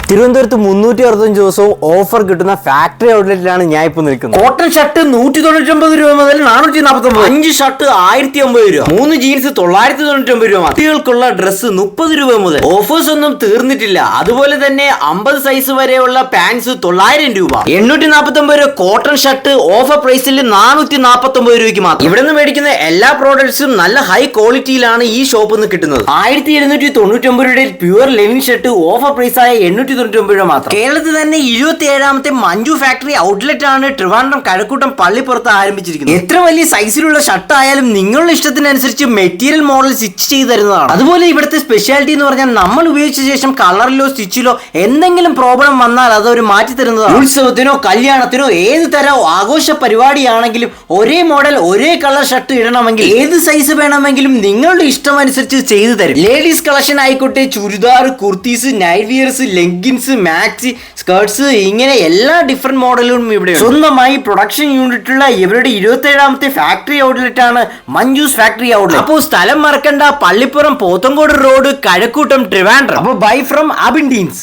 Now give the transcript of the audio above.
തിരുവനന്തപുരത്ത് 365 ദിവസവും ഓഫർ കിട്ടുന്ന ഫാക്ടറി ഔട്ട്ലെറ്റിലാണ് ഞാൻ ഇപ്പോൾ നിൽക്കുന്നത്. കോട്ടൺ ഷർട്ട് 199 രൂപ മുതൽ 449, 5 ഷർട്ട് 1050 രൂപ, 3 ജീൻസ് 999 രൂപ, കുട്ടികൾക്കുള്ള ഡ്രസ്സ് 30 രൂപ മുതൽ. ഓഫേഴ്സ് ഒന്നും തീർന്നിട്ടില്ല. അതുപോലെ തന്നെ 50 സൈസ് വരെയുള്ള പാൻസ് 900 രൂപ, 849 രൂപ കോട്ടൺ ഷർട്ട് ഓഫർ പ്രൈസിൽ 449 രൂപയ്ക്ക് മാത്രം. ഇവിടെ നിന്ന് മേടിക്കുന്ന എല്ലാ പ്രോഡക്ട്സും നല്ല ഹൈ ക്വാളിറ്റിയിലാണ് ഈ ഷോപ്പിൽ നിന്ന് കിട്ടുന്നത്. 1799 രൂപയുടെ പ്യുവർ ലെനിൻ ഷർട്ട് ഓഫർ പ്രൈസായ 899 രൂപ മാത്രം. കേരളത്തിൽ തന്നെ 27ാമത്തെ മഞ്ജു ഫാക്ടറി ഔട്ട്ലെറ്റ് ആണ് ട്രിവാൻഡ്രം കഴക്കൂട്ടം പള്ളിപ്പുറത്ത് ആരംഭിച്ചിരിക്കുന്നത്. എത്ര വലിയ സൈസിലുള്ള ഷർട്ട് ആയാലും നിങ്ങളുടെ ഇഷ്ടത്തിനനുസരിച്ച് മെറ്റീരിയൽ മോഡൽ സ്റ്റിച്ച് ചെയ്ത് തരുന്നതാണ്. അതുപോലെ ഇവിടുത്തെ സ്പെഷ്യാലിറ്റി എന്ന് പറഞ്ഞാൽ നമ്മൾ ഉപയോഗിച്ച ശേഷം കളറിലോ സ്റ്റിച്ചിലോ എന്തെങ്കിലും പ്രോബ്ലം വന്നാൽ അതവർ മാറ്റി തരുന്നതാണ്. ഉത്സവത്തിനോ കല്യാണത്തിനോ ഏത് തരം ആഘോഷ പരിപാടിയാണെങ്കിലും ഒരേ മോഡൽ ഒരേ കളർ ഷർട്ട് ഇടണമെങ്കിൽ ഏത് സൈസ് വേണമെങ്കിലും നിങ്ങളുടെ ഇഷ്ടം അനുസരിച്ച് ചെയ്തു തരും. ലേഡീസ് കളക്ഷൻ ആയിക്കോട്ടെ, churidar, kurtis, night wears, leggings, maxi, skirts, ഇങ്ങനെ എല്ലാ ഡിഫറെന്റ് മോഡലും ഇവിടെ സ്വന്തമായി പ്രൊഡക്ഷൻ യൂണിറ്റുള്ള ഇവരുടെ 27ാമത്തെ ഫാക്ടറി ഔട്ട്ലെറ്റ് ആണ് മഞ്ജൂസ് ഫാക്ടറി ഔട്ട്ലെറ്റ്. അപ്പോൾ സ്ഥലം മറക്കണ്ട, പള്ളിപ്പുറം പോത്തങ്കോട് റോഡ്, കഴക്കൂട്ടം, ട്രിവാൻഡ്രം. അപ്പോൾ ബൈ ഫ്രം അബിൻഡീൻസ്.